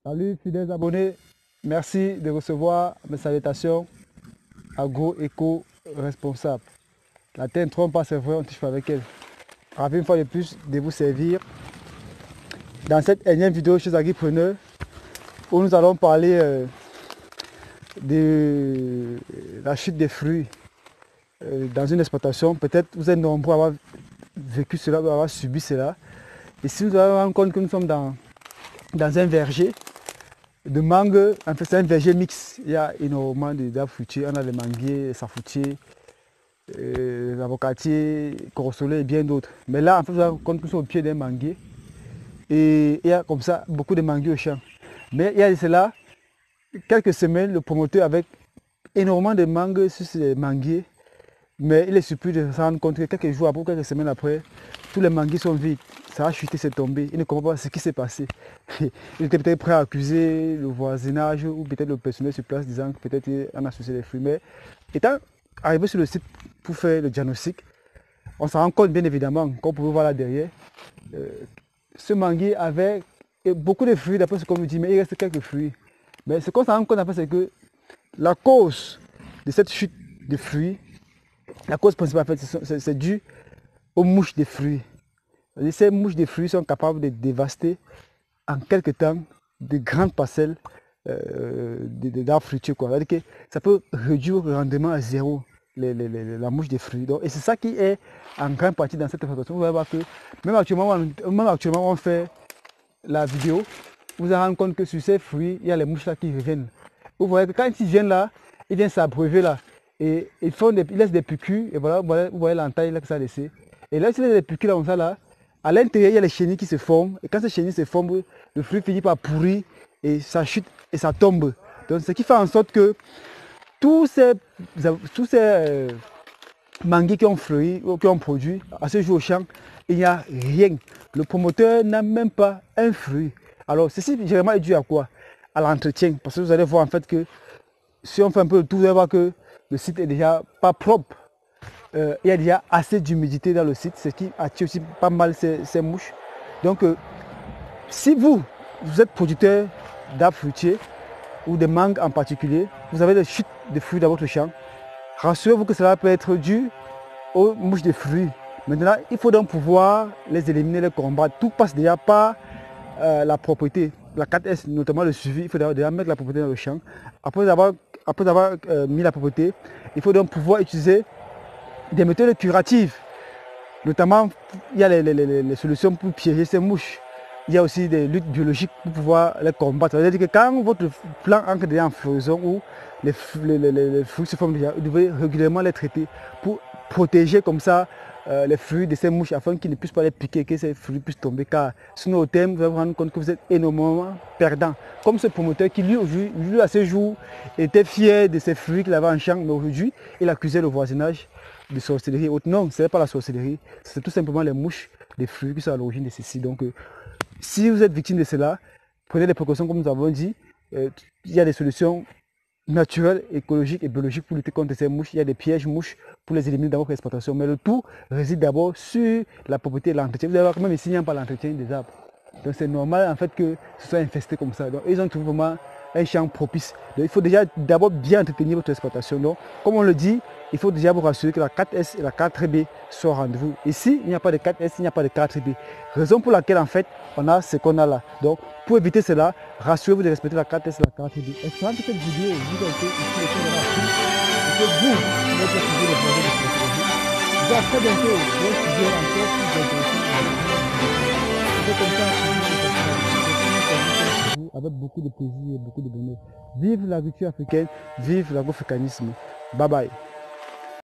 Salut fidèles abonnés, merci de recevoir mes salutations agro-éco-responsable. La terre ne trompe pas, c'est vrai, on touche pas avec elle. Ravi une fois de plus de vous servir dans cette énième vidéo chez Agripreneur où nous allons parler de la chute des fruits dans une exploitation. Peut-être vous êtes nombreux à avoir vécu cela, à avoir subi cela. Ici, nous allons rendre compte que nous sommes dans un verger de mangue. En fait, c'est un verger mixte. Il y a énormément d'arbres fruitiers. On a les manguiers, les safoutiers, les avocatiers, corossolés et bien d'autres. Mais là, en fait, vous allez rendre compte que nous sommes au pied d'un manguier. Et il y a comme ça beaucoup de manguiers au champ. Mais il y a de cela quelques semaines, le promoteur avec énormément de mangues sur ces manguiers. Mais il est surpris de se rendre compte que quelques jours après, quelques semaines après, tous les manguiers sont vides. Ça a chuté, c'est tombé. Il ne comprend pas ce qui s'est passé. Il était peut-être prêt à accuser le voisinage ou peut-être le personnel sur place disant que peut-être on a sucé les fruits. Mais étant arrivé sur le site pour faire le diagnostic, on s'en rend compte bien évidemment, comme vous pouvez voir là derrière, ce manguier avait beaucoup de fruits d'après ce qu'on nous dit, mais il reste quelques fruits. Mais ce qu'on s'en rend compte après, c'est que la cause de cette chute de fruits, la cause principale, en fait, c'est dû aux mouches de fruits. Ces mouches de fruits sont capables de dévaster en quelque temps de grandes parcelles d'arbres fruitiers. C'est-à-dire que ça peut réduire le rendement à zéro, la mouche de fruits. Donc, et c'est ça qui est en grande partie dans cette exploitation. Vous allez voir que même actuellement, on fait la vidéo, vous allez rendre compte que sur ces fruits, il y a les mouches là qui reviennent. Vous voyez que quand ils viennent là, ils viennent s'abreuver là. Et ils laissent des pucules, et voilà, vous voyez l'entaille là que ça a laissé. Et là, s'ils laissent des pucules comme ça là, à l'intérieur, il y a les chenilles qui se forment. Et quand ces chenilles se forment, le fruit finit par pourrir et ça chute et ça tombe. Donc, ce qui fait en sorte que tous ces manguiers qui ont fleuri, qui ont produit, à ce jour au champ, il n'y a rien. Le promoteur n'a même pas un fruit. Alors, ceci généralement est dû à quoi? À l'entretien. Parce que vous allez voir en fait que si on fait un peu le tour, vous allez voir que le site est déjà pas propre. Il y a déjà assez d'humidité dans le site, ce qui attire aussi pas mal ces mouches. Donc, si vous êtes producteur d'arbres fruitiers ou de mangues en particulier, vous avez des chutes de fruits dans votre champ, rassurez-vous que cela peut être dû aux mouches de fruits. Maintenant, il faut donc pouvoir les éliminer, les combattre. Tout passe déjà par la propriété, la 4S, notamment le suivi. Il faut déjà mettre la propriété dans le champ. Après avoir mis la propriété, il faut donc pouvoir utiliser des méthodes curatives. Notamment, il y a les solutions pour piéger ces mouches. Il y a aussi des luttes biologiques pour pouvoir les combattre. C'est-à-dire que quand votre plant entre déjà en floraison ou les fruits se forment déjà, vous devez régulièrement les traiter pour protéger comme ça les fruits de ces mouches afin qu'ils ne puissent pas les piquer, que ces fruits puissent tomber. Car sinon au terme, vous allez vous rendre compte que vous êtes énormément perdant. Comme ce promoteur qui lui à ce jour était fier de ces fruits qu'il avait en champ, mais aujourd'hui il accusait le voisinage de sorcellerie et autres. Non, ce n'est pas la sorcellerie, c'est tout simplement les mouches des fruits qui sont à l'origine de ceci. Donc si vous êtes victime de cela, prenez des précautions comme nous avons dit. Il y a des solutions naturelles, écologiques et biologiques pour lutter contre ces mouches. Il y a des pièges mouches pour les éliminer dans votre exploitation. Mais le tout réside d'abord sur la propriété et l'entretien. Vous allez voir que même ici, il n'y a pas l'entretien des arbres. Donc c'est normal en fait que ce soit infesté comme ça. Donc ils ont trouvé vraiment un champ propice. Donc il faut déjà d'abord bien entretenir votre exploitation. Donc comme on le dit, il faut déjà vous rassurer que la 4S et la 4B sont au rendez-vous. Ici, il n'y a pas de 4S, il n'y a pas de 4B. Raison pour laquelle en fait, on a ce qu'on a là. Donc pour éviter cela, rassurez-vous de respecter la 4S et la 4B. Espérons que cette vidéo vous a été utile et que vous n'êtes pas suivi les projets de technologie. Je vous dis à très bientôt pour un sujet encore plus intéressant. C'est comme ça avec beaucoup de plaisir et beaucoup de bonheur. Vive l'agriculture africaine, vive l'agrofucanisme. Bye bye.